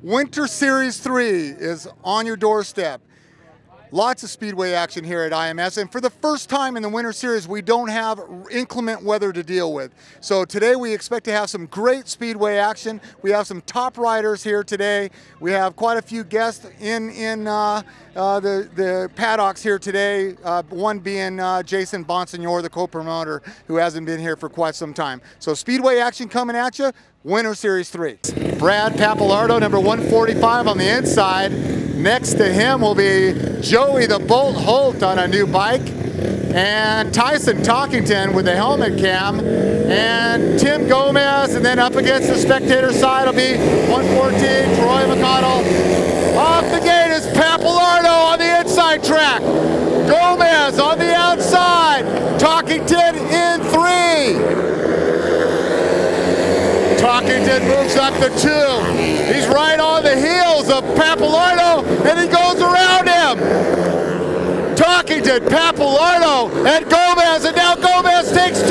Winter Series 3 is on your doorstep. Lots of speedway action here at IMS, and for the first time in the Winter Series, we don't have inclement weather to deal with. So today we expect to have some great speedway action. We have some top riders here today. We have quite a few guests in the paddocks here today, one being Jason Bonsignor, the co-promoter, who hasn't been here for quite some time. So speedway action coming at you, Winter Series 3. Brad Pappalardo, number 145 on the inside. Next to him will be Joey the Bolt Holt on a new bike, and Tyson Talkington with the helmet cam, and Tim Gomez, and then up against the spectator side will be 114, Troy McConnell. Off the gate is Pappalardo on the inside track. Gomez on the outside. Talkington in 3. Talkington moves up to 2. He's right on the heels of Pappalardo, and he goes around him. Talkington, Pappalardo, and Gomez, and now Gomez takes 2.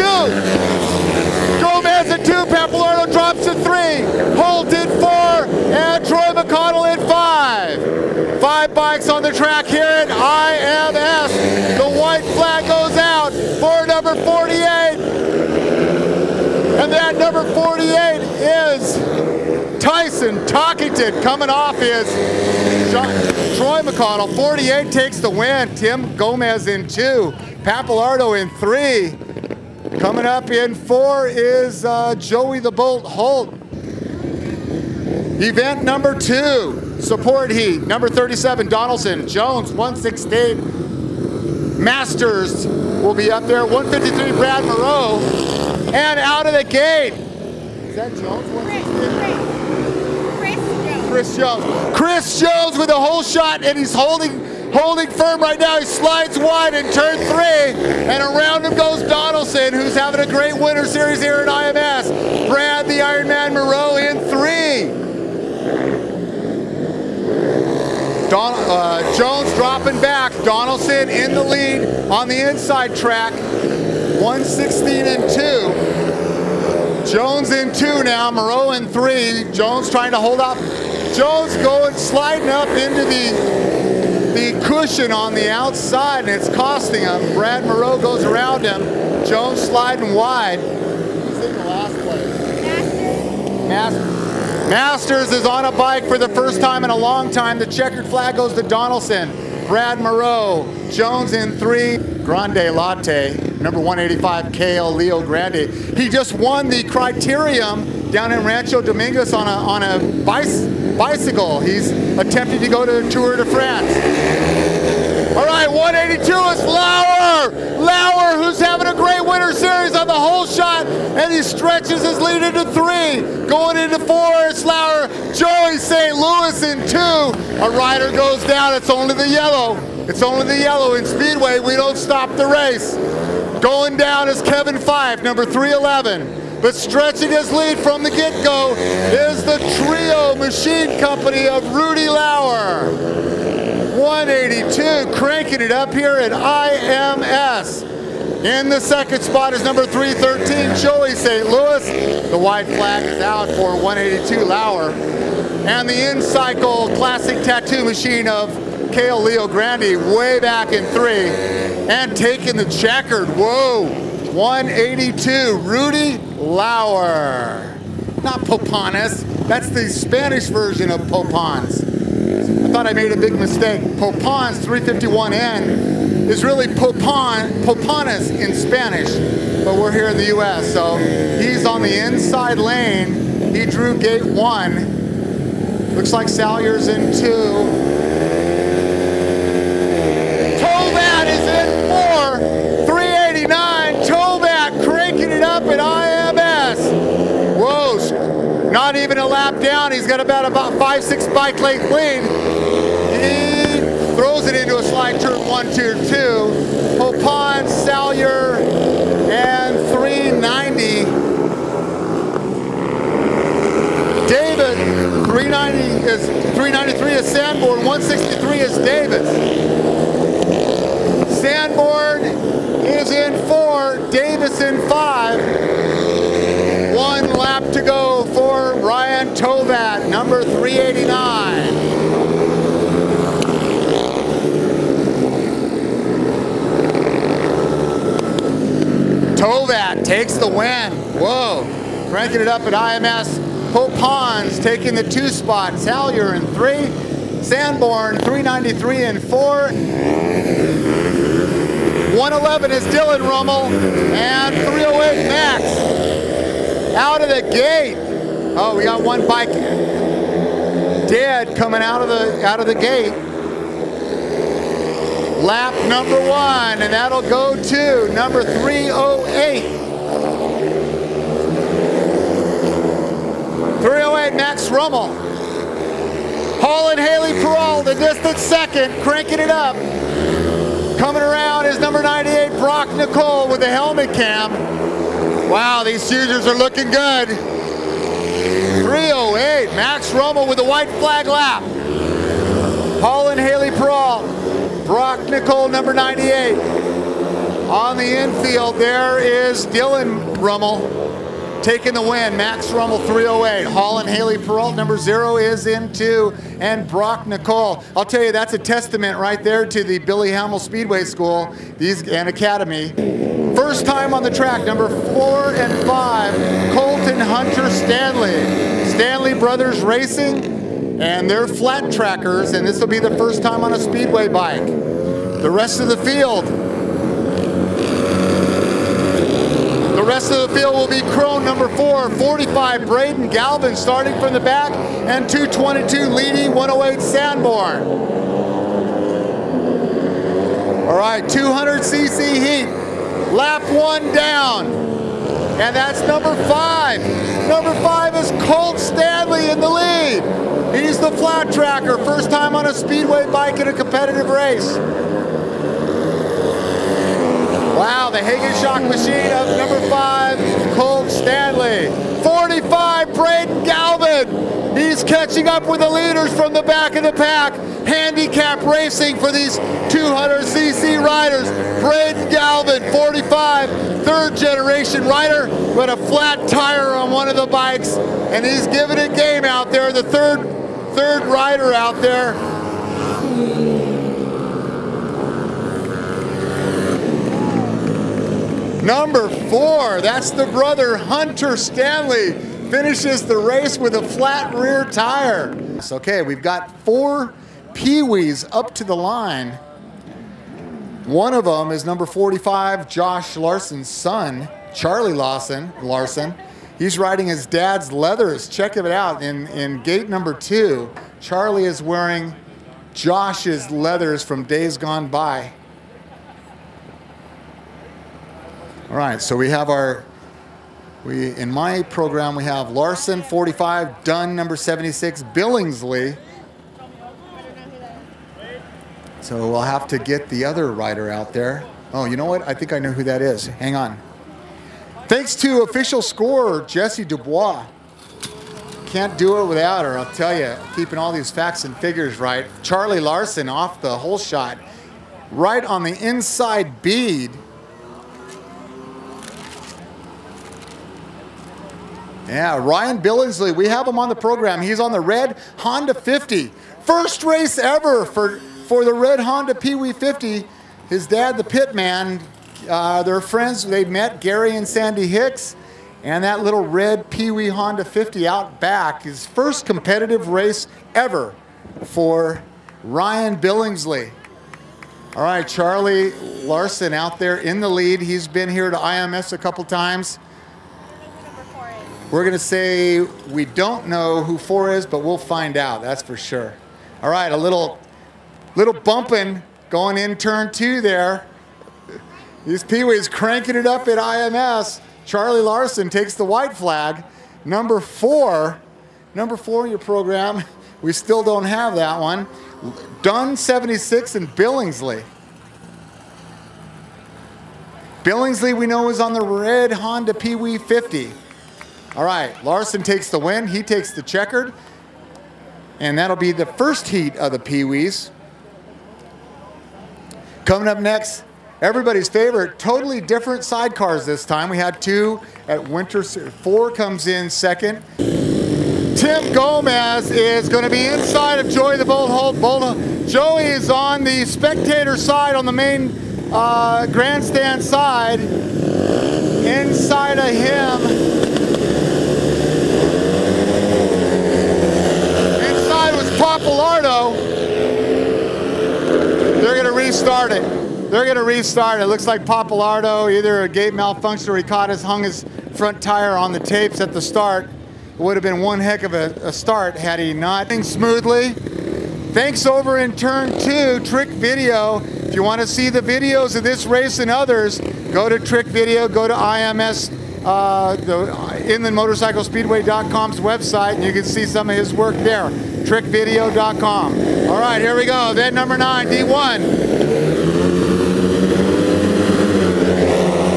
Gomez at 2, Pappalardo drops to 3. Holt in 4, and Troy McConnell in 5. 5 bikes on the track here at IMS. The white flag goes out for number 48. And that number 48 is Tyson Talkington. Coming off is Troy McConnell. 48 takes the win. Tim Gomez in 2. Pappalardo in 3. Coming up in 4 is Joey the Bolt Holt. Event number 2, support heat. Number 37, Donaldson. Jones, 168. Masters will be up there. 153, Brad Moreau. And out of the gate, is that Jones? Chris Jones. Chris Jones with a whole shot, and he's holding firm right now. He slides wide in turn 3, and around him goes Donaldson, who's having a great Winter Series here at IMS. Brad the Ironman Moreau in 3. Jones dropping back. Donaldson in the lead on the inside track. 116 and 2. Jones in 2 now, Moreau in 3. Jones trying to hold up. Jones sliding up into the cushion on the outside, and it's costing him. Brad Moreau goes around him. Jones sliding wide. Who's in the last place? Masters is on a bike for the first time in a long time. The checkered flag goes to Donaldson. Brad Moreau, Jones in 3. Grande Latte, number 185, KL Leo Grande. He just won the Criterium down in Rancho Dominguez on a bicycle. He's attempting to go to Tour de France. All right, 182 is Laurer. Laurer, who's having a great Winter Series on the whole shot, and he stretches his lead into 3. Going into 4, it's Laurer. Joey St. Louis in 2. A rider goes down, it's only the yellow. It's only the yellow. In Speedway, we don't stop the race. Going down is Kevin Fife, number 311. But stretching his lead from the get-go is the Trio Machine Company of Rudy Laurer. 182, cranking it up here at IMS. In the second spot is number 313, Joey St. Louis. The white flag is out for 182 Laurer. And the In-Cycle Classic Tattoo Machine of KL Leo Grande way back in 3. And taking the checkered, whoa, 182, Rudy Laurer. Not Popanes, that's the Spanish version of Popans. I thought I made a big mistake. Popans 351N is really Popanes in Spanish, but we're here in the US, so he's on the inside lane. He drew gate 1. Looks like Salyer's in 2. Tovatt is in 4. 389. Tovatt cranking it up at IMS. Whoa, not even a lap down. He's got about 5-6 bike length lead. He throws it into a slide turn 1, 2, 2. Popon, Salyer, and 390. David, 393 is Sanborn, 163 is Davis. Sanborn is in 4, Davis in 5. 1 lap to go for Ryder Tovatt, number 389. Tovatt takes the win. Whoa, ranking it up at IMS. Pope Hans taking the 2 spot. Salyer in 3. Sanborn 393 and 4. 111 is Dillon Ruml, and 308 Max. Out of the gate. Oh, we got one bike dead coming out of the gate. Lap number 1, and that'll go to number 308. 308 Max Ruml. Holt and Hayley Perrault, the distant second, cranking it up. Coming around is number 98, Broc Nicol with the helmet cam. Wow, these users are looking good. 308, Max Ruml with the white flag lap. Holt and Hayley Perrault, Broc Nicol, number 98. On the infield, there is Dillon Ruml taking the win. Max Ruml 308. Holt and Hayley Perrault, number 0, is in 2. And Broc Nicol. I'll tell you, that's a testament right there to the Billy Hamill Speedway School and Academy. First time on the track, number 4 and 5, Colt and Hunter Stanley. Stanley Brothers Racing, and they're flat trackers, and this will be the first time on a speedway bike. The rest of the field. The rest of the field will be Crone, number 4, 45 Braydan Galvin starting from the back, and 222 Leedy, 108 Sanborn. All right, 200cc heat, lap 1 down, and that's number 5. Number 5 is Colt Stanley in the lead. He's the flat tracker, first time on a speedway bike in a competitive race. Wow, the Hagen shock machine of number 5, Colt Stanley. 45, Braydan Galvin. He's catching up with the leaders from the back of the pack. Handicap racing for these 200cc riders. Braydan Galvin, 45, 3rd generation rider, with a flat tire on one of the bikes, and he's giving it game out there. The third rider out there. Number 4, that's the brother Hunter Stanley, finishes the race with a flat rear tire. Okay, we've got 4 Pee-wees up to the line. One of them is number 45, Josh Larsen's son, Charlie Larsen. He's riding his dad's leathers. Check it out. In gate number 2, Charlie is wearing Josh's leathers from days gone by. All right, so we have in my program, we have Larsen, 45, Dunn, number 76, Billingsley. So we'll have to get the other rider out there. Oh, you know what? I think I know who that is. Hang on. Thanks to official scorer, Jessie Dubois. Can't do it without her, I'll tell you. Keeping all these facts and figures right. Charlie Larsen off the hole shot, right on the inside bead. Yeah, Ryan Billingsley, we have him on the program. He's on the red Honda 50. First race ever for the red Honda Pee-wee 50. His dad, the pit man, they're friends. They met, Gary and Sandy Hicks, and that little red Pee-wee Honda 50 out back. His first competitive race ever for Ryan Billingsley. All right, Charlie Larsen out there in the lead. He's been here to IMS a couple times. We're going to say we don't know who 4 is, but we'll find out, that's for sure. All right, a little bumping going in turn 2 there. These Pee-wees cranking it up at IMS. Charlie Larsen takes the white flag. Number 4 in your program, we still don't have that one. Dunn, 76, and Billingsley. Billingsley, we know, is on the red Honda Pee-wee 50. All right, Larsen takes the win. He takes the checkered. And that'll be the first heat of the Pee-wees. Coming up next, everybody's favorite, totally different sidecars this time. We had 2 at Winter Series. 4 comes in second. Tim Gomez is going to be inside of Joey the Bolt Holt. Joey is on the spectator side on the main grandstand side. Inside of him. Inside was Papalardo. They're going to restart it. They're going to restart it. It looks like Papalardo, either a gate malfunction or he hung his front tire on the tapes at the start. It would have been one heck of a start had he not. Smoothly. Thanks over in turn 2, Trick Video. If you want to see the videos of this race and others, go to Trick Video, go to IMS, the InlandMotorcycleSpeedway.com's website, and you can see some of his work there. TrickVideo.com. All right, here we go. Event number 9, D1.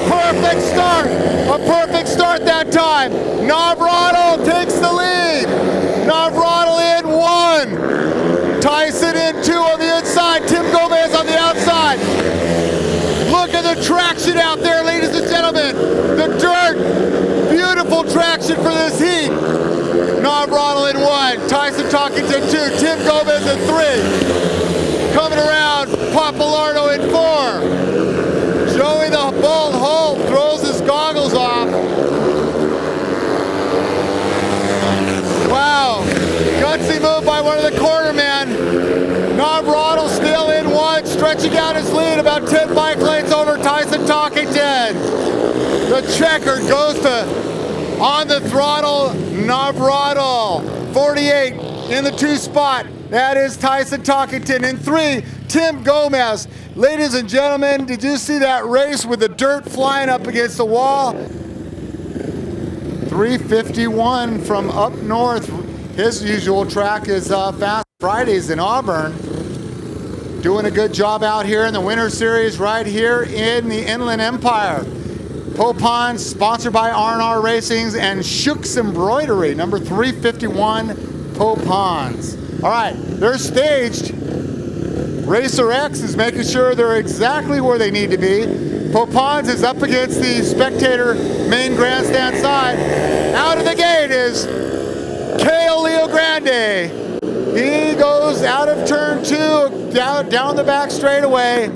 Perfect start. A perfect start that time. Novratil takes the lead. Novratil in 1. Tyson in 2 on the inside. Tim Gomez on the outside. Look at the traction out there, ladies and gentlemen. The dirt. Beautiful traction for this heat. Novratil in 1. Tyson Talkington 2. Tim Gomez in 3. Coming around. Papalardo in 4. Joey the Bolt Holt throws his goggles off. Wow. Gutsy move by one of the cornermen. Novratil still in 1, stretching out his lead about 10 bike lengths over Tyson Talkington. The checker goes to on the throttle, Novratil. 48 in the 2 spot. That is Tyson Talkington. In 3, Tim Gomez. Ladies and gentlemen, did you see that race with the dirt flying up against the wall? 351 from up north. His usual track is Fast Fridays in Auburn. Doing a good job out here in the Winter Series right here in the Inland Empire. Popons, sponsored by R&R Racings and Shook's Embroidery, number 351 Popons. All right, they're staged. Racer X is making sure they're exactly where they need to be. Popons is up against the spectator main grandstand side. Out of the gate is Kale Leo Grande. He goes out of turn 2, down the back straightaway.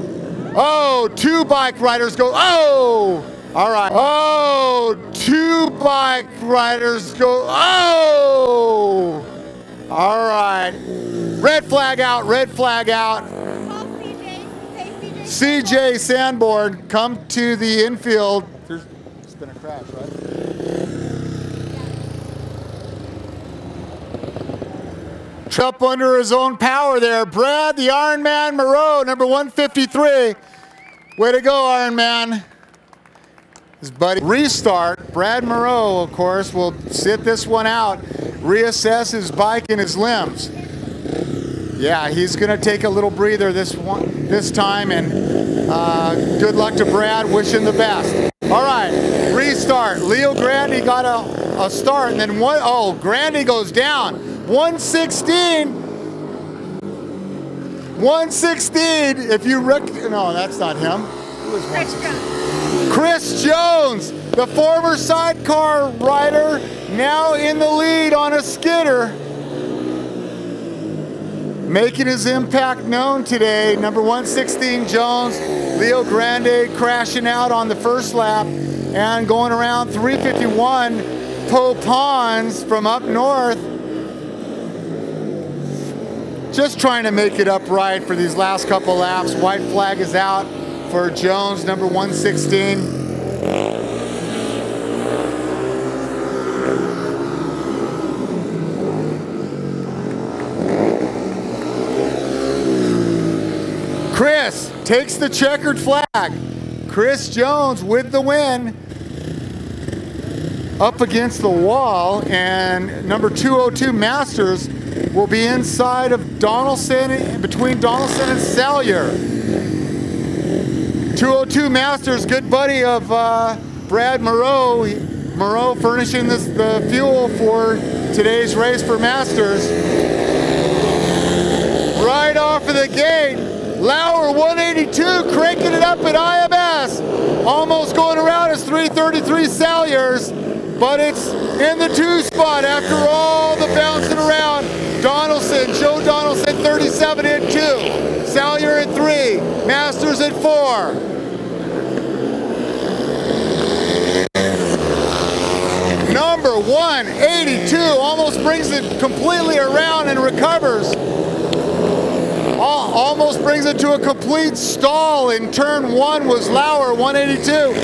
Oh, 2 bike riders go, oh! All right, oh, 2 bike riders go, oh! All right, red flag out, red flag out. CJ Sanborn, come to the infield. There's been a crash, right? Up under his own power there. Brad, the Iron Man Moreau, number 153. Way to go, Iron Man. His buddy. Restart. Brad Moreau, of course, will sit this one out, reassess his bike and his limbs. Yeah, he's going to take a little breather this time, and good luck to Brad. Wish him the best. All right, restart. Leo Grande got a start, and then Grande goes down. 116. 116. If you no, that's not him. Who is 116? Chris Jones, the former sidecar rider, now in the lead on a skidder. Making his impact known today, number 116 Jones. Leo Grande crashing out on the first lap and going around 351. Popons from up north. Just trying to make it upright for these last couple laps. White flag is out for Jones, number 116. Chris takes the checkered flag. Chris Jones with the win. Up against the wall, and number 202 Masters will be inside of Donaldson, between Donaldson and Salyer. 202 Masters, good buddy of Brad Moreau. Moreau furnishing the fuel for today's race for Masters. Right off of the gate, Laurer 182 2, cranking it up at IMS. Almost going around is 333 Salyers, but it's in the 2 spot after all the bouncing around. Donaldson, Joe Donaldson, 37 in 2. Salyer at 3. Masters at 4. Number 182 almost brings it completely around and recovers. Almost brings it to a complete stall in turn 1 was Laurer, 182.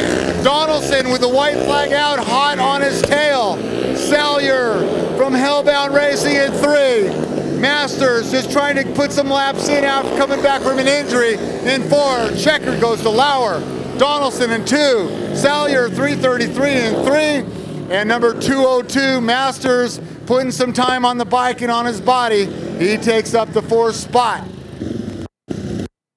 Donaldson with the white flag out, hot on his tail. Salyer from Hellbound Racing at 3. Masters just trying to put some laps in after coming back from an injury in 4. Checkered goes to Laurer. Donaldson in 2. Salyer 333 in 3. And number 202, Masters, putting some time on the bike and on his body. He takes up the 4th spot.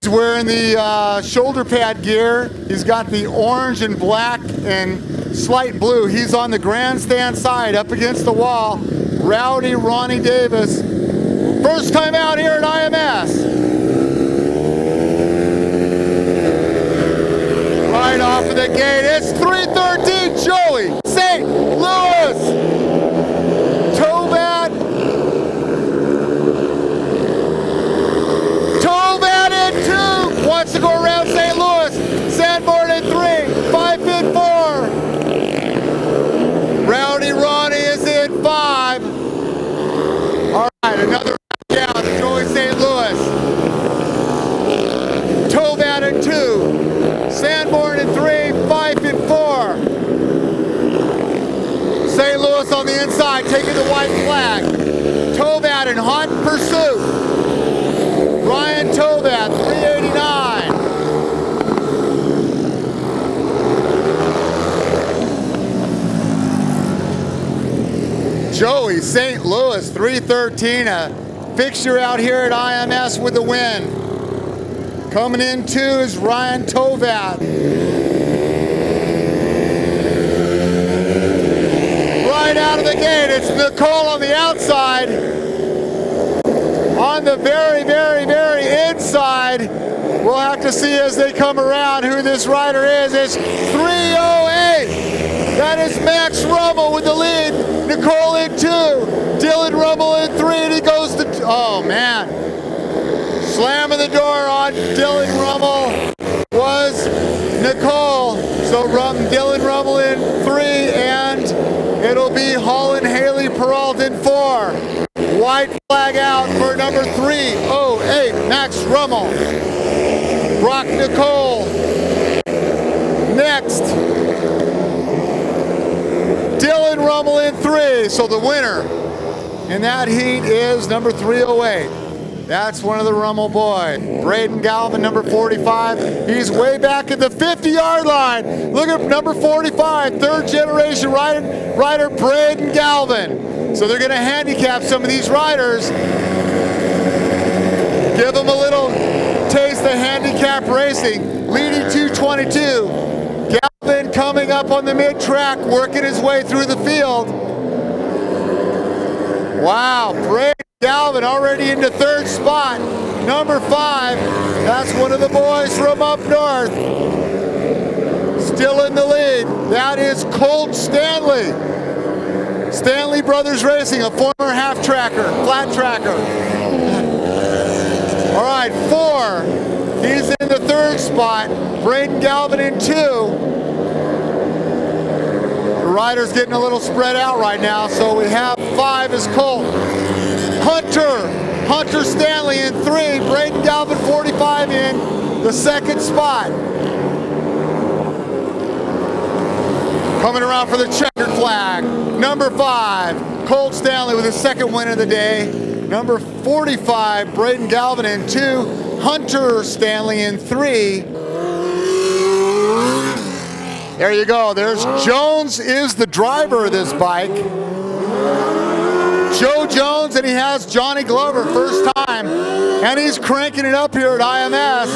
He's wearing the shoulder pad gear. He's got the orange and black and slight blue. He's on the grandstand side up against the wall. Rowdy Ronnie Davis. First time out here at IMS. Right off of the gate, it's 313 Joey St. Louis. Tovatt in 2. Wants to go around St. Louis. Sanborn in 3. 5 in 4. Rowdy Ronnie is in 5. All right, another round down. Joey St. Louis. Tovatt in 2. Sanborn in 3, 5 and 4. St. Louis on the inside, taking the white flag. Tovatt in hot pursuit. Ryan Tovatt, 389. Joey St. Louis, 313, a fixture out here at IMS with the win. Coming in 2 is Ryan Tovatt. Right out of the gate, it's Nicol on the outside. On the very, very, very inside. We'll have to see as they come around who this rider is. It's 308. That is Max Ruml with the lead. Nicol in 2. Dillon Ruml in 3, and he goes to, oh man. Slamming the door on Dillon Ruml was Nicol. So Dillon Ruml in 3, and it'll be Hayley Perrault in 4. White flag out for number 308, Max Ruml. Broc Nicol next. Dillon Ruml in 3. So the winner in that heat is number 308. That's one of the Ruml boys. Braydan Galvin, number 45. He's way back at the 50-yard line. Look at number 45, 3rd generation rider Braydan Galvin. So they're going to handicap some of these riders. Give them a little taste of handicap racing. Leedy 222. Galvin coming up on the mid-track, working his way through the field. Wow, Braydan Galvin already into 3rd spot. Number 5, that's one of the boys from up north. Still in the lead, that is Colt Stanley. Stanley Brothers Racing, a former half tracker, flat tracker. All right, 4, he's in the 3rd spot. Braydan Galvin in 2. The rider's getting a little spread out right now, so we have 5 is Colt. Hunter Stanley in 3, Braydan Galvin 45 in the 2nd spot. Coming around for the checkered flag, number 5, Colt Stanley with his 2nd win of the day. Number 45, Braydan Galvin in 2, Hunter Stanley in 3. There you go, there's Jones is the driver of this bike. Joe Jones, and he has Johnny Glover, first time, and he's cranking it up here at IMS.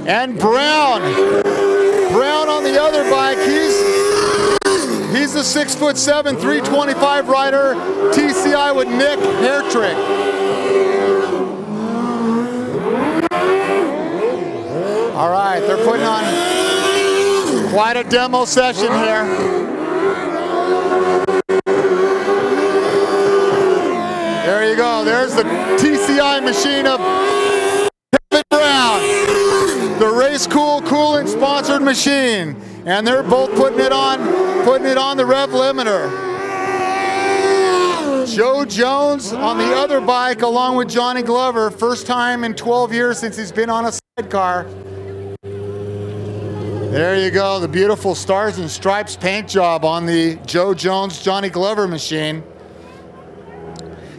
And Brown on the other bike, he's the 6'7", 325 rider, TCI with Nick Hairtrick. All right, they're putting on quite a demo session here. There you go. There's the TCI machine of Kevin Brown, the Race Cool Coolant sponsored machine, and they're both putting it on the rev limiter. Joe Jones on the other bike, along with Johnny Glover, first time in 12 years since he's been on a sidecar. There you go, the beautiful Stars and Stripes paint job on the Joe Jones Johnny Glover machine.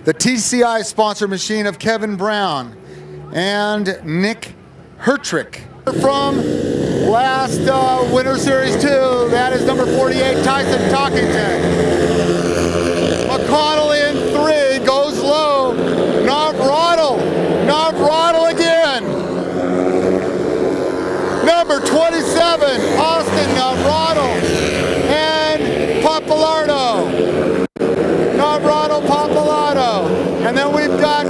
The TCI sponsor machine of Kevin Brown and Nick Hairtrick. From last Winter Series 2, that is number 48, Tyson Talkington. McConnell in 3, goes low, Novratil again. Number 27, Austin Novratil, and Novratil Pappalardo. And then we've got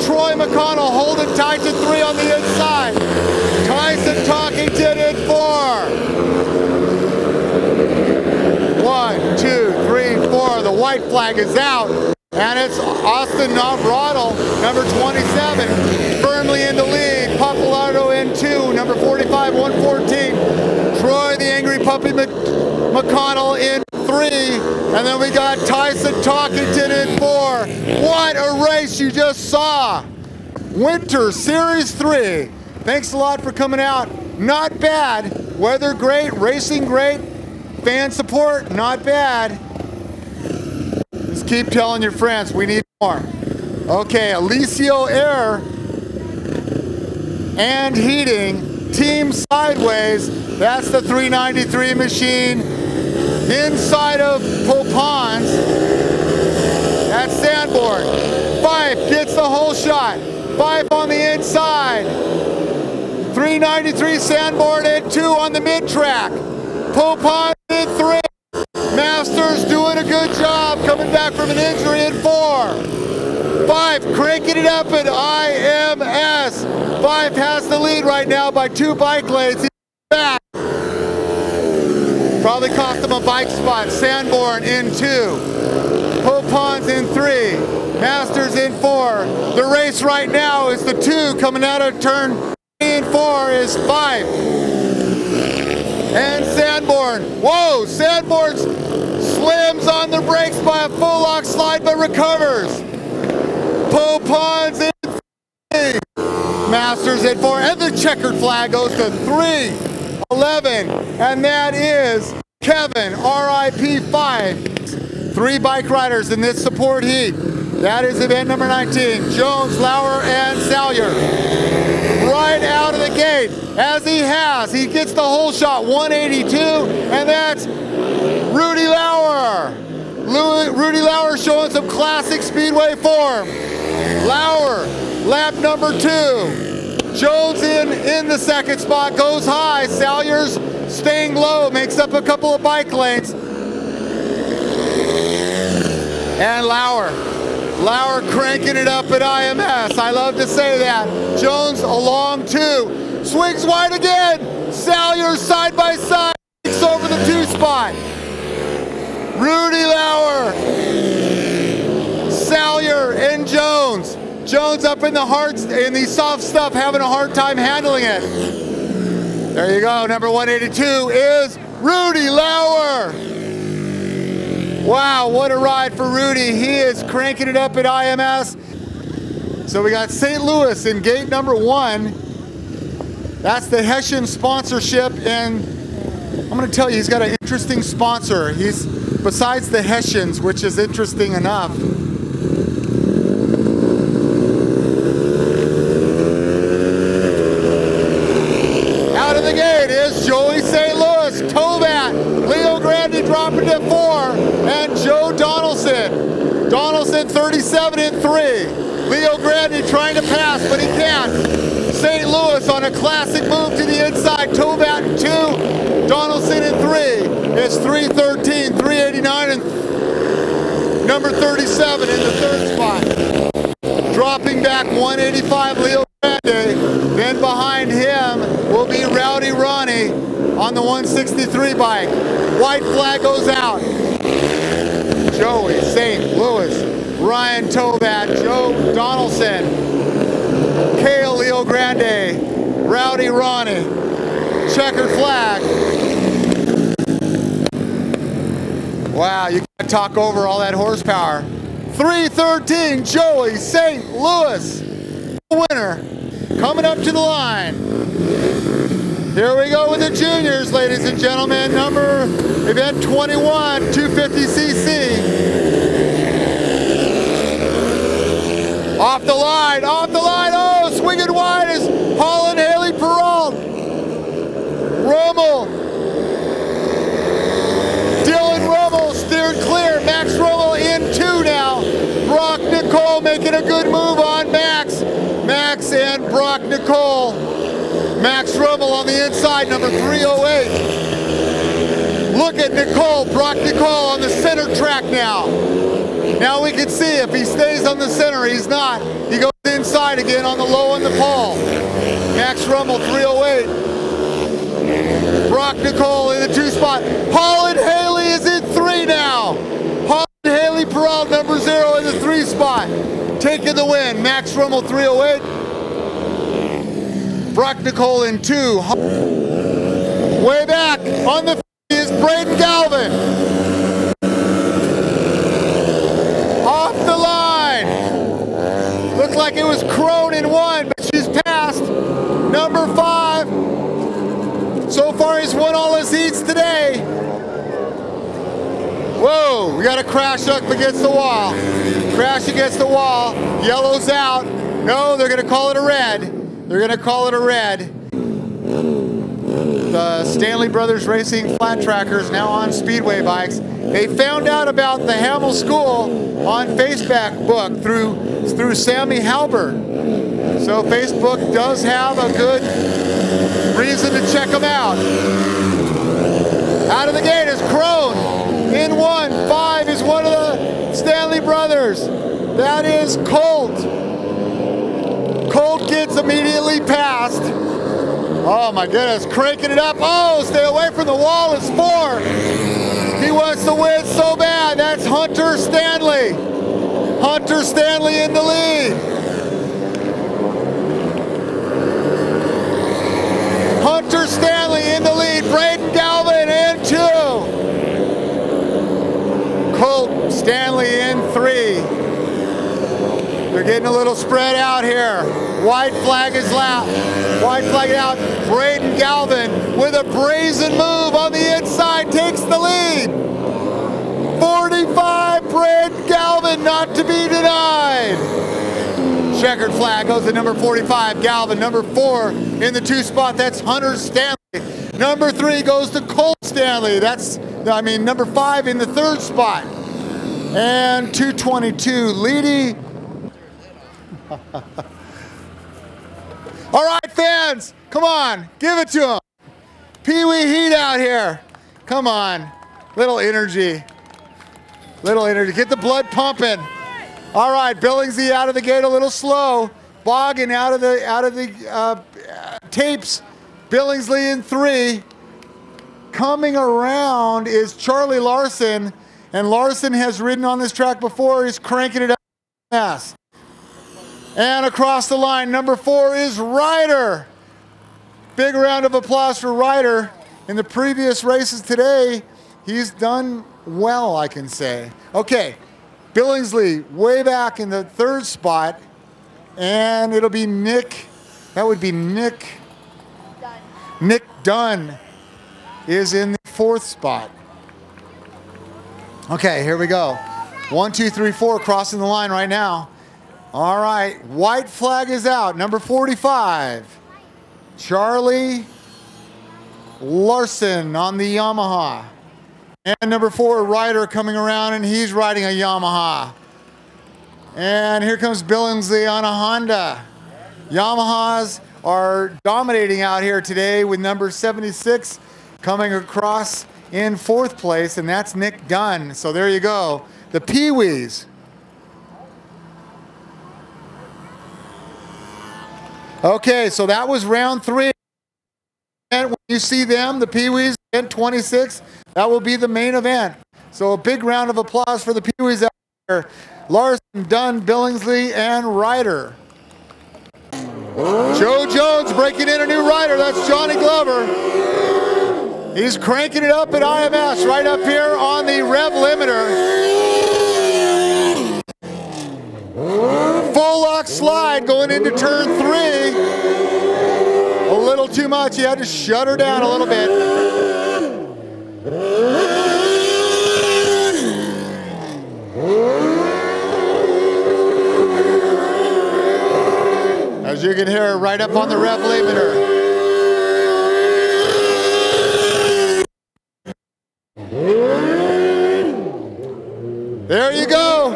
Troy McConnell holding tight to 3 on the inside. Tyson Talkington in 4. 1, 2, 3, 4. The white flag is out. And it's Austin Novratil, number 27, firmly in the lead. Pappalardo in 2, number 45, 114. Troy, the Angry Puppy McConnell in 3. And then we got Tyson Talkington in 4. What a race you just saw. Winter Series 3. Thanks a lot for coming out. Not bad. Weather great, racing great, fan support not bad. Just keep telling your friends, we need more. Okay, Alicio Air and Heating, Team Sideways. That's the 393 machine inside of Popons. That's Sanborn. Fife gets the whole shot. Fife on the inside. 393 Sanborn in 2 on the mid-track. Popons in 3. Masters doing a good job coming back from an injury in 4. Fife cranking it up at IMS. Fife has the lead right now by 2 bike lengths. He's back. Probably cost him a bike spot. Sanborn in 2. Popons in 3. Masters in 4. The race right now is the 2 coming out of turn 3 and 4 is 5. And Sanborn. Whoa, Sanborn slams on the brakes by a full lock slide but recovers. Popons in 3. Masters in 4. And the checkered flag goes to 3-11. And that is Kevin, RIP 5. 3 bike riders in this support heat. That is event number 19. Jones, Laurer, and Salyer. Right out of the gate, as he has. He gets the whole shot, 182, and that's Rudy Laurer. Rudy Laurer showing some classic speedway form. Laurer, lap number 2. Jones in the second spot, goes high. Salyer's staying low, makes up a couple of bike lanes. And Laurer cranking it up at IMS. I love to say that. Jones along 2. Swings wide again. Salyer side by side. Takes over the 2 spot. Rudy Laurer. Salyer and Jones. Jones up in the soft stuff, having a hard time handling it. There you go. Number 182 is Rudy Laurer. Wow, what a ride for Rudy. He is cranking it up at IMS. So we got St. Louis in gate number 1. That's the Hessian sponsorship, and I'm going to tell you, he's got an interesting sponsor. He's besides the Hessians, which is interesting enough. Out of the gate is Joey St. Louis, Tovatt, Leo Grande dropping to 4, and Joe Donaldson. Donaldson 37 in 3. Leo Grande trying to pass, but he can't. St. Louis on a classic move to the inside. Tovatt in 2, Donaldson in 3. It's 3:13, 3:89. 39 and number 37 in the third spot. Dropping back 185, Leo Grande. Then behind him will be Rowdy Ronnie on the 163 bike. White flag goes out. Joey St. Louis, Ryder Tovatt, Joe Donaldson, Kale Leo Grande, Rowdy Ronnie, checkered flag. Wow, you can't talk over all that horsepower. 313, Joey St. Louis, winner, coming up to the line. Here we go with the juniors, ladies and gentlemen. Event 21, 250cc. Off the line, oh, swinging wide is Holland, Hayley Perrault, Ruml, Dillon Ruml steered clear, Max Ruml in two now. Broc Nicol making a good move on Max. Max and Broc Nicol. Max Ruml on the inside, number 308. Look at Nicol, Broc Nicol on the center track now. Now we can see if he stays on the center, he's not. He goes inside again on the low and the pole. Max Ruml, 308. Broc Nicol in the two spot. Holland Hayley is in three now. Holland Hayley Perrault, number 0 in the 3 spot. Taking the win. Max Ruml, 308. Broc Nicol in 2. Way back on the is Braydan Galvin. Off the line. Looked like it was Crone in 1, but she's passed. Number 5. So far he's won all his heats today. Whoa, we got a crash up against the wall. Crash against the wall. Yellow's out. No, they're going to call it a red. They're going to call it a red. The Stanley Brothers Racing flat trackers now on speedway bikes. They found out about the Hamel School on Facebook through Sammy Halbert. So Facebook does have a good reason to check them out. Out of the gate is Crone in 1. 5 is one of the Stanley Brothers. That is Colt. Colt gets immediately passed. Oh my goodness, cranking it up. Oh, stay away from the wall is 4. He wants to win so bad. That's Hunter Stanley. Hunter Stanley in the lead. Hunter Stanley in the lead. Braydan Galvin in 2. Colt Stanley in 3. They're getting a little spread out here. White flag is out. White flag out. Braydan Galvin with a brazen move on the inside takes the lead. 45, Braydan Galvin not to be denied. Checkered flag goes to number 45, Galvin. Number 4 in the 2 spot, that's Hunter Stanley. Number 3 goes to Colt Stanley. Number 5 in the 3rd spot. And 222, Leedy. All right, fans, come on, give it to them. Pee-wee heat out here. Come on, little energy. Little energy, get the blood pumping. All right, Billingsley out of the gate a little slow. Boggin out of the tapes. Billingsley in 3. Coming around is Charlie Larsen, and Larsen has ridden on this track before. He's cranking it up. Yes. And across the line, number 4 is Ryder. Big round of applause for Ryder. In the previous races today, he's done well, I can say. Okay, Billingsley way back in the 3rd spot. And it'll be Nick, that would be Nick Dunn. Nick Dunn is in the 4th spot. Okay, here we go. 1, 2, 3, 4 crossing the line right now. All right, white flag is out. Number 45, Charlie Larsen on the Yamaha. And number 4, Ryder coming around, and he's riding a Yamaha. And here comes Billingsley on a Honda. Yamahas are dominating out here today with number 76 coming across in 4th place, and that's Nick Dunn. So there you go, the Pee-wees. Okay, so that was round 3. And when you see them, the Pee-wees, in 26, that will be the main event. So a big round of applause for the Pee-wees out there. Larsen, Dunn, Billingsley, and Ryder. Joe Jones breaking in a new rider. That's Johnny Glover. He's cranking it up at IMS right up here on the rev limiter. Full lock slide going into turn 3. A little too much. He had to shut her down a little bit. As you can hear, right up on the rev limiter. There you go.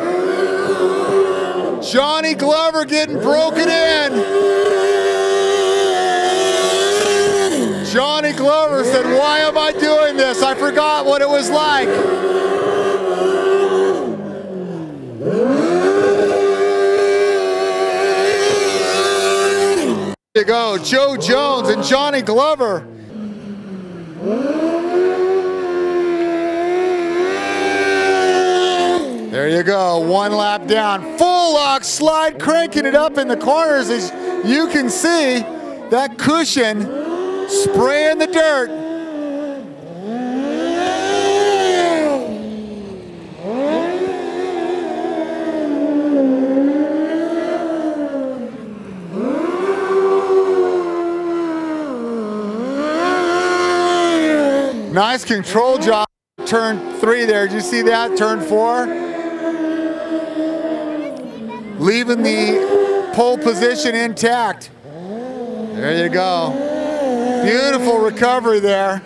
Johnny Glover getting broken in. Johnny Glover said, "Why am I doing this? I forgot what it was like." There you go, Joe Jones and Johnny Glover. There you go, 1 lap down. Full lock slide, cranking it up in the corners. As you can see, that cushion spraying the dirt. Nice control job. Turn 3 there. Did you see that? Turn 4. Leaving the pole position intact. There you go. Beautiful recovery there.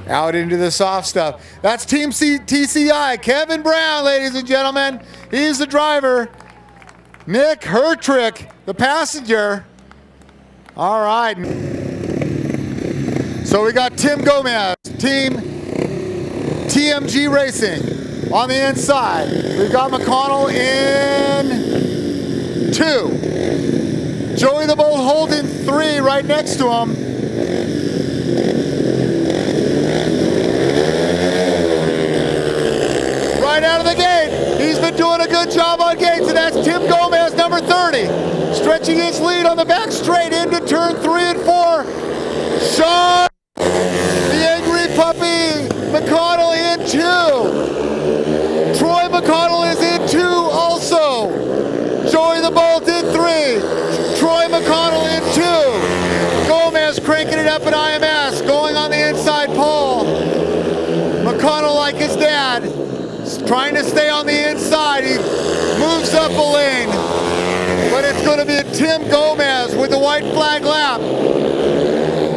Out into the soft stuff. That's Team TCI. Kevin Brown, ladies and gentlemen. He's the driver. Nick Hertrick, the passenger. All right. So we got Tim Gomez, Team TMG Racing on the inside. We've got McConnell in 2. Joey the Bolt Holt in 3 right next to him. Right out of the gate, he's been doing a good job on gates, and that's Tim Gomez, number 30, stretching his lead on the back straight into turn 3 and 4. Sean, the angry puppy, McConnell in 2. Troy McConnell is in 2 also. Joey the Bolt in 3. Troy McConnell in 2. Gomez cranking it up at IMS, going on the inside pole. McConnell, like his dad, trying to stay on the inside. He moves up a lane, but it's going to be a Tim Gomez with the white flag lap.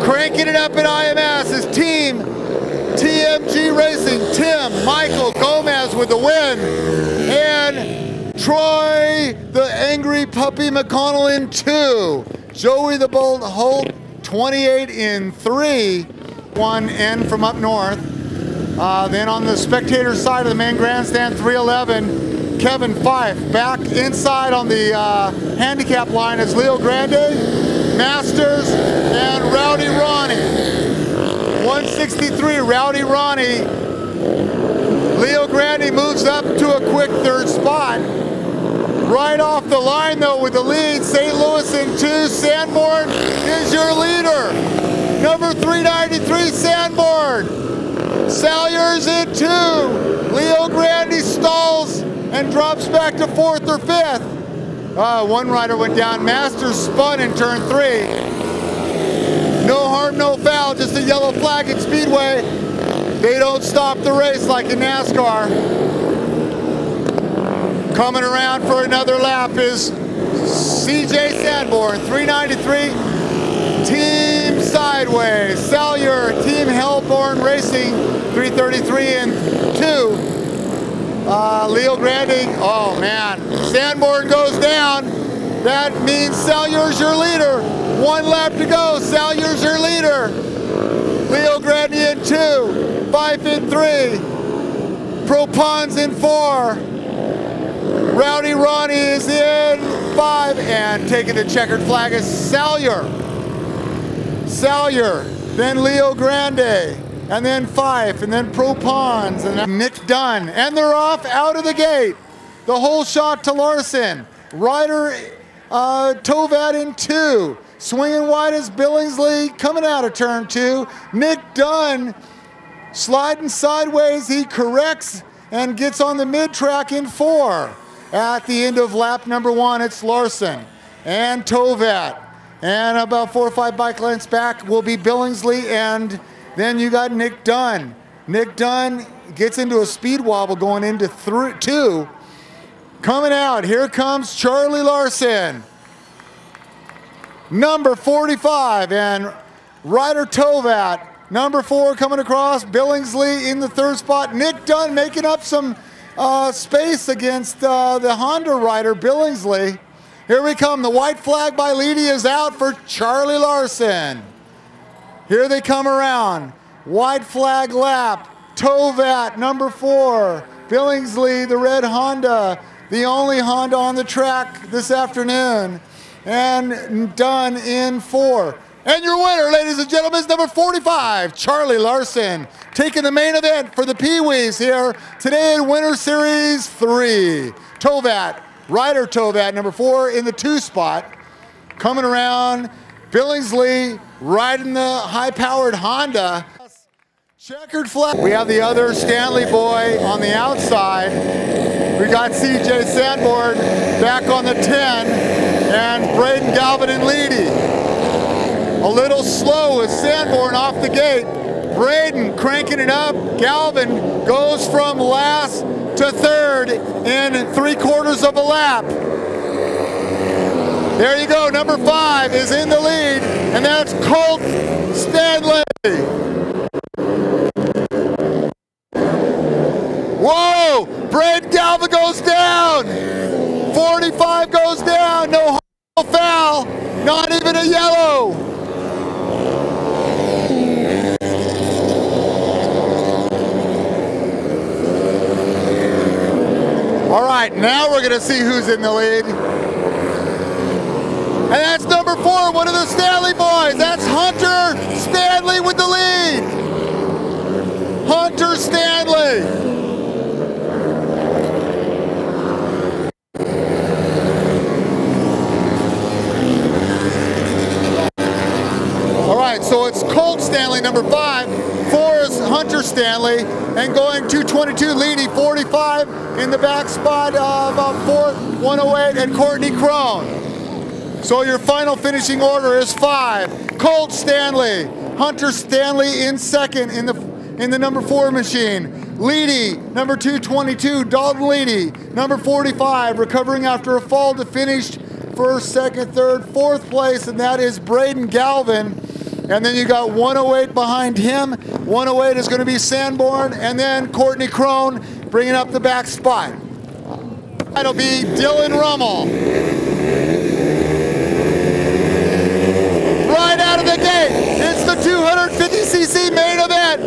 Cranking it up at IMS is Team TMG Racing. Tim, Michael, Gomez with the win. And Troy, the angry puppy, McConnell in 2. Joey the Bolt Holt, 28 in 3. 1 N from up north. Then on the spectator side of the main grandstand, 311, Kevin Fife. Back inside on the handicap line is Leo Grande, Masters, and Rowdy Ronnie. 163, Rowdy Ronnie. Leo Grande moves up to a quick 3rd spot. Right off the line though with the lead, St. Louis in 2. Sanborn is your leader. Number 393, Sanborn. Salyers in 2. Leo Grande stalls and drops back to 4th or 5th. One rider went down. Masters spun in turn 3. No harm, no foul, just a yellow flag at Speedway. They don't stop the race like in NASCAR. Coming around for another lap is CJ Sanborn, 393. Team Sideways, Salyer, Team Hellborn Racing, 333 and 2. Leo Grande, oh man, Sanborn goes down. That means Salyer's your leader. 1 lap to go, Salyer's your leader. Leo Grande in 2, Fife in 3, Propon's in 4. Rowdy Ronnie is in 5, and taking the checkered flag is Salyer. Salyer, then Leo Grande, and then Fife, and then Propon's, and then Nick Dunn. And they're off out of the gate. The whole shot to Larsen. Ryder Tovatt in 2. Swinging wide is Billingsley coming out of turn 2. Nick Dunn sliding sideways. He corrects and gets on the mid-track in 4. At the end of lap number 1, it's Larsen and Tovatt. And about 4 or 5 bike lengths back will be Billingsley, and then you got Nick Dunn. Nick Dunn gets into a speed wobble going into 2. Coming out, here comes Charlie Larsen. Number 45, and Ryder Tovatt, number 4 coming across. Billingsley in the 3rd spot. Nick Dunn making up some space against the Honda rider, Billingsley. Here we come. The white flag by Leedy is out for Charlie Larsen. Here they come around. White flag lap. Tovatt, number 4. Billingsley, the red Honda, the only Honda on the track this afternoon. And Dunn in 4. And your winner, ladies and gentlemen, is number 45, Charlie Larsen, taking the main event for the Pee-wees here today in Winter Series 3. Tovatt, Ryder Tovatt, number 4 in the 2 spot. Coming around, Billingsley riding the high-powered Honda. Checkered flag. We have the other Stanley boy on the outside. We got CJ Sanborn back on the 10, and Braydan Galvin and Leedy. A little slow with Sanborn off the gate. Braydan cranking it up. Galvin goes from last to 3rd in 3/4 of a lap. There you go, number 5 is in the lead, and that's Colt Stanley. Whoa, Braydan Galvin goes down. 45 goes down, no foul, not even a yellow. All right, now we're gonna see who's in the lead. And that's number 4, one of the Stanley boys. That's Hunter Stanley with the lead. Hunter Stanley. All right, so it's Colt Stanley, number 5. 4 is Hunter Stanley, and going 222, Leedy, 45 in the back spot, about 4th, 108, and Courtney Crone. So your final finishing order is 5. Colt Stanley, Hunter Stanley in 2nd in the number 4 machine. Leedy, number 222, Dalton Leedy, number 45, recovering after a fall to finish 1st, 2nd, 3rd, 4th place, and that is Braydan Galvin. And then you got 108 behind him. 108 is going to be Sanborn, and then Courtney Crone bringing up the back spot. That'll be Dillon Ruml. Right out of the gate, it's the 250cc main event.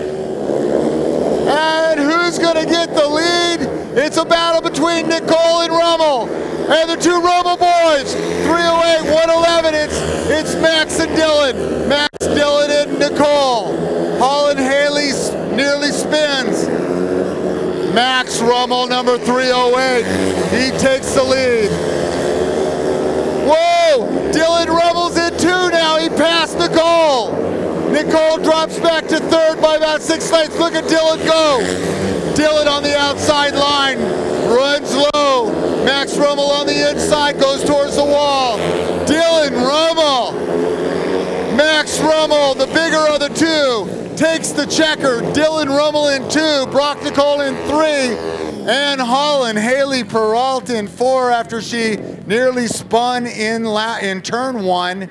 And who's going to get the lead? It's a battle between Nicol and Ruml. And the 2 Ruml boys, 308, 111, it's Max and Dillon. Max, Dillon, and Nicol. Holland Hayley nearly spins. Max Ruml, number 308, he takes the lead. Whoa, Dillon Ruml's in 2 now, he passed Nicol. Nicol drops back to 3rd by about 6 lengths. Look at Dillon go. Dillon on the outside line, runs low. Max Ruml on the inside, goes towards the wall. Dillon Ruml. Max Ruml, the bigger of the 2, takes the checker. Dillon Ruml in 2, Broc Nicol in 3, and Holland Hayley Perrault in 4 after she nearly spun in turn 1.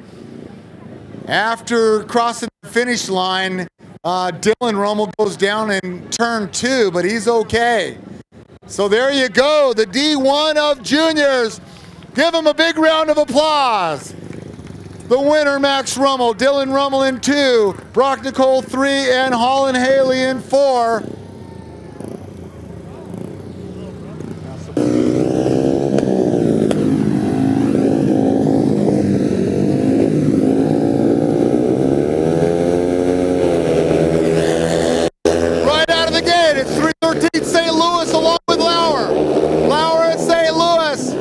After crossing the finish line, Dillon Ruml goes down in turn 2, but he's okay. So there you go, the D1 of juniors. Give them a big round of applause. The winner, Max Ruml, Dillon Ruml in 2, Broc Nicol 3, and Holland Hayley in 4. Right out of the gate, it's 313 St. Louis along with Laurer. Laurer at St. Louis.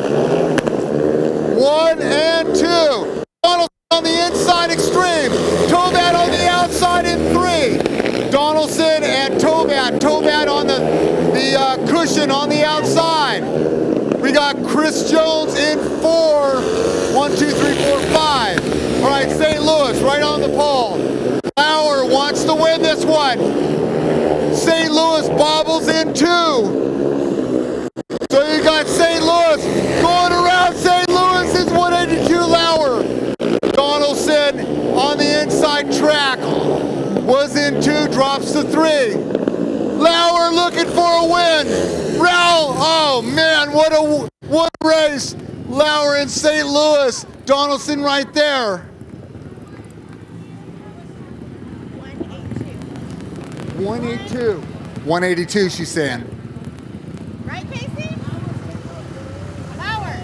1 and 2. Donaldson on the inside extreme. Tovatt on the outside in 3. Donaldson and Tovatt. Tovatt on the cushion on the outside. We got Chris Jones in 4. 1, 2, 3, 4, 5. All right, St. Louis right on the pole. Laurer wants to win this one. St. Louis bobbles in 2. So you got St. Louis going around. St. Louis is 182 Laurer. Donaldson on the inside track was in 2, drops to 3. Laurer looking for a win. Oh man, what a race. Laurer in St. Louis. Donaldson right there. 182. 182, she's saying. Right, Casey? Laurer.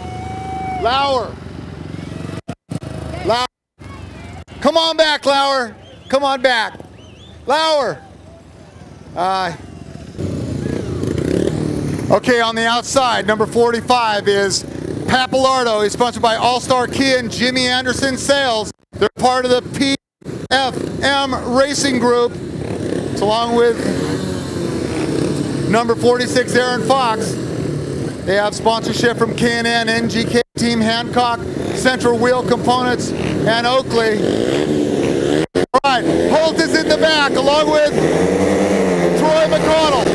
Laurer. Laurer. Come on back, Laurer. Come on back. Laurer. Okay, on the outside, number 45 is Pappalardo. He's sponsored by All-Star Kia and Jimmy Anderson Sales. They're part of the PFM Racing Group. It's along with number 46, Aaron Fox. They have sponsorship from K&N, NGK, Team Hancock, Central Wheel Components, and Oakley. All right, Holt is in the back along with Troy McConnell.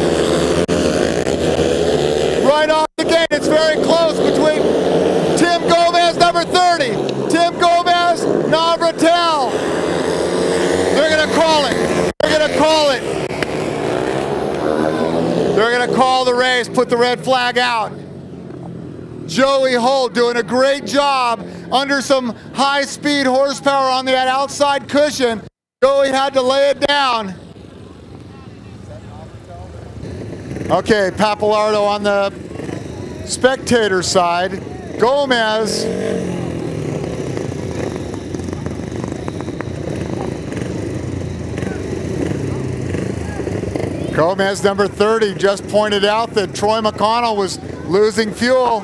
Right off the gate, it's very close between Tim Gomez, number 30, Tim Gomez, Novratil. They're gonna call it. They're gonna call it. They're gonna call the race, put the red flag out. Joey Holt doing a great job under some high-speed horsepower on that outside cushion. Joey had to lay it down. Okay, Pappalardo on the spectator side. Gomez. Gomez, number 30, just pointed out that Troy McConnell was losing fuel.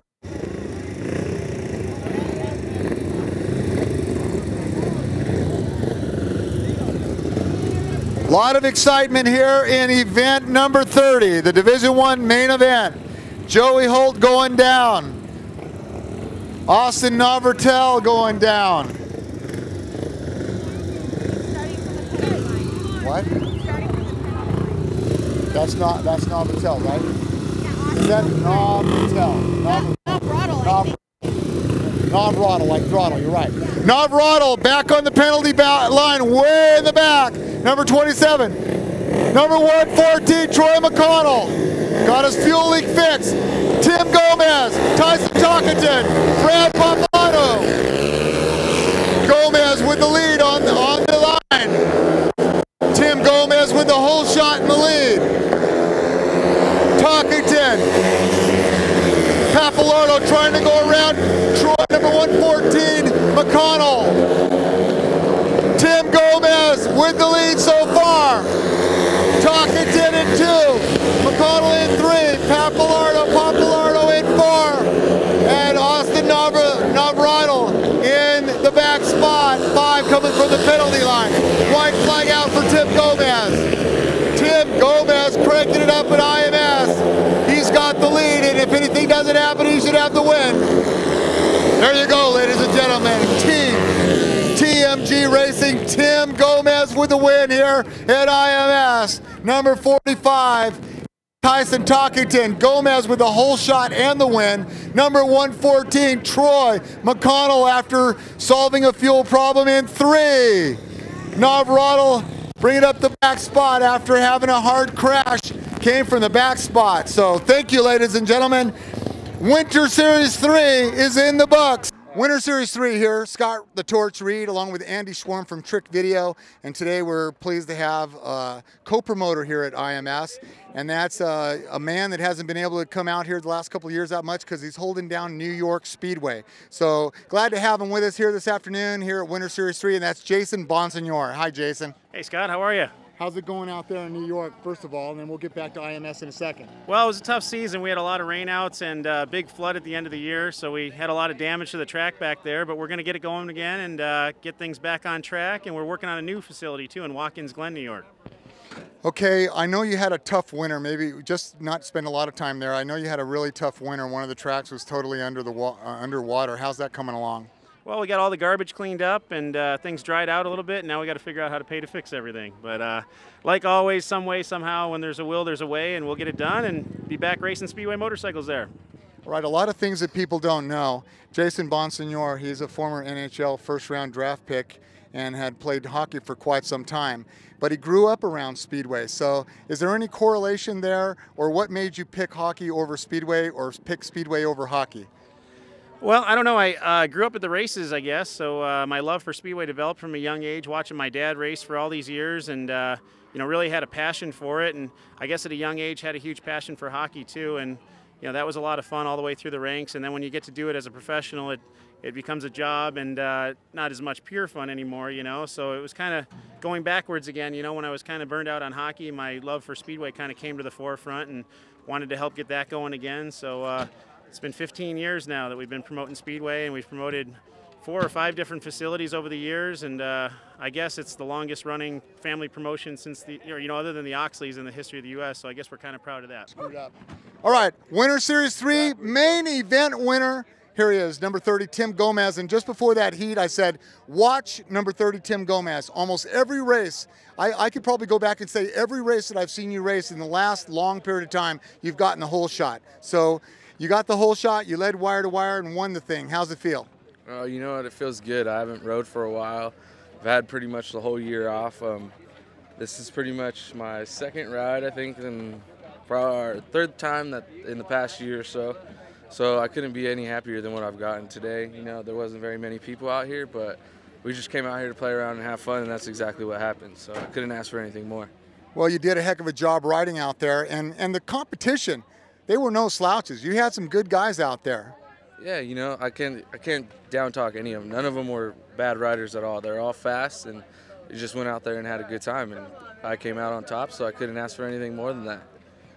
A lot of excitement here in event number 30, the Division I main event. Joey Holt going down. Austin Novratil going down. What? That's Novratil, right? Is that Novratil? Novratil, like throttle, you're right. Novratil back on the penalty line, way in the back. Number 27. Number 114, Troy McConnell. Got his fuel leak fixed. Tim Gomez, Tyson Talkington, Brad Pappalardo. Gomez with the lead on the line. Tim Gomez with the whole shot in the lead. Talkington. Pappalardo trying to go around Troy, number 114, McConnell. Tim Gomez with the lead so far. Talkington in 2, McConnell in 3, Pappalardo in 4, and Austin Novratil in the back spot. 5 coming from the penalty line. White flag out for Tim Gomez. Tim Gomez cranking it up at IMS. He's got the lead, and if anything doesn't happen, he should have the win. There you go, ladies and gentlemen. TMG Racing, Tim Gomez with the win here at IMS. Number 45, Tyson Talkington. Gomez with the whole shot and the win. Number 114, Troy McConnell after solving a fuel problem in 3. Novratil bringing up the back spot after having a hard crash came from the back spot. So thank you, ladies and gentlemen. Winter Series 3 is in the books. Winter Series 3 here, Scott the Torch Reed along with Andy Schwarm from Trick Video, and today we're pleased to have a co-promoter here at IMS, and that's a man that hasn't been able to come out here the last couple of years that much because he's holding down New York Speedway. So glad to have him with us here this afternoon here at Winter Series 3, and that's Jason Bonsignore. Hi, Jason. Hey, Scott, how are you? How's it going out there in New York, first of all, and then we'll get back to IMS in a second. Well, it was a tough season. We had a lot of rainouts and big flood at the end of the year, so we had a lot of damage to the track back there, but we're going to get it going again and get things back on track, and we're working on a new facility, too, in Watkins Glen, New York. Okay, I know you had a tough winter, maybe just not spend a lot of time there. I know you had a really tough winter. One of the tracks was totally underwater. How's that coming along? Well, we got all the garbage cleaned up and things dried out a little bit, and now we got to figure out how to pay to fix everything. But like always, some way, somehow, when there's a will, there's a way, and we'll get it done and be back racing Speedway motorcycles there. All right, a lot of things that people don't know. Jason Bonsignore, he's a former NHL first-round draft pick and had played hockey for quite some time. But he grew up around Speedway. So is there any correlation there, or what made you pick hockey over Speedway or pick Speedway over hockey? Well, I don't know. I grew up at the races, I guess, so my love for Speedway developed from a young age, watching my dad race for all these years, and you know, really had a passion for it, and I guess at a young age had a huge passion for hockey too, and you know, that was a lot of fun all the way through the ranks, and then when you get to do it as a professional, it becomes a job and not as much pure fun anymore, you know, so it was kind of going backwards again, you know, when I was kind of burned out on hockey, my love for Speedway kind of came to the forefront and wanted to help get that going again, so it's been 15 years now that we've been promoting Speedway, and we've promoted 4 or 5 different facilities over the years, and I guess it's the longest running family promotion since the, you know, other than the Oxleys in the history of the U.S., so I guess we're kind of proud of that. Screwed up. All right, Winter Series 3, main event winner. Here he is, number 30, Tim Gomez, and just before that heat, I said, watch number 30, Tim Gomez. Almost every race, I could probably go back and say every race that I've seen you race in the last long period of time, you've gotten the whole shot. So you got the whole shot, you led wire to wire and won the thing. How's it feel? Oh, you know what, it feels good. I haven't rode for a while. I've had pretty much the whole year off. This is pretty much my second ride, I think, and probably our third time that in the past year or so. So I couldn't be any happier than what I've gotten today. You know, there wasn't very many people out here, but we just came out here to play around and have fun, and that's exactly what happened. So I couldn't ask for anything more. Well, you did a heck of a job riding out there, and the competition, they were no slouches. You had some good guys out there. Yeah, you know, I can't down talk any of them. None of them were bad riders at all. They're all fast, and we just went out there and had a good time, and I came out on top, so I couldn't ask for anything more than that.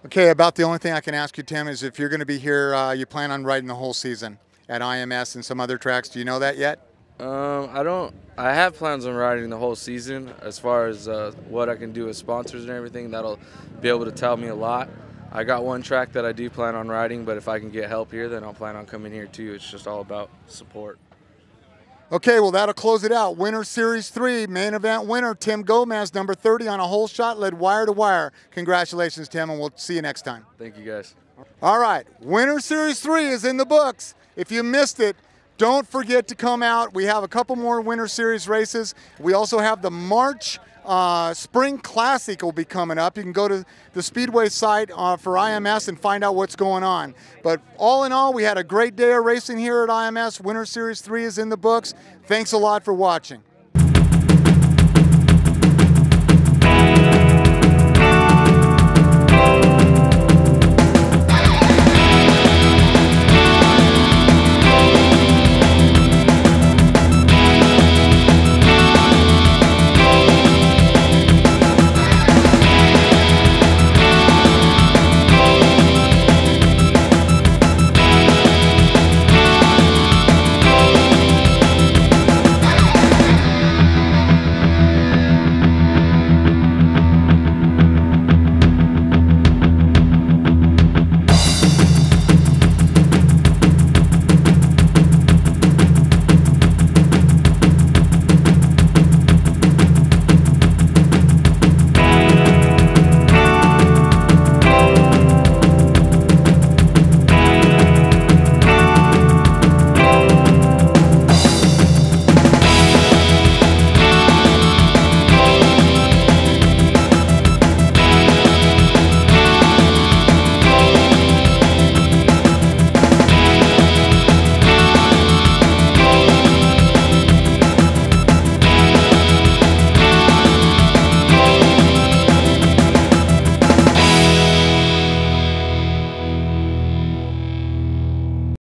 Okay, about the only thing I can ask you, Tim, is if you're going to be here, you plan on riding the whole season at IMS and some other tracks. Do you know that yet? I don't. I have plans on riding the whole season. As far as what I can do with sponsors and everything, that'll be able to tell me a lot. I got one track that I do plan on riding, but if I can get help here, then I'll plan on coming here too. It's just all about support. Okay, well, that'll close it out. Winter Series 3, main event winner, Tim Gomez, number 30 on a whole shot, led wire to wire. Congratulations, Tim, and we'll see you next time. Thank you, guys. All right, Winter Series 3 is in the books. If you missed it, don't forget to come out. We have a couple more Winter Series races. We also have the March Spring Classic will be coming up. You can go to the Speedway site for IMS and find out what's going on. But all in all, we had a great day of racing here at IMS. Winter Series 3 is in the books. Thanks a lot for watching.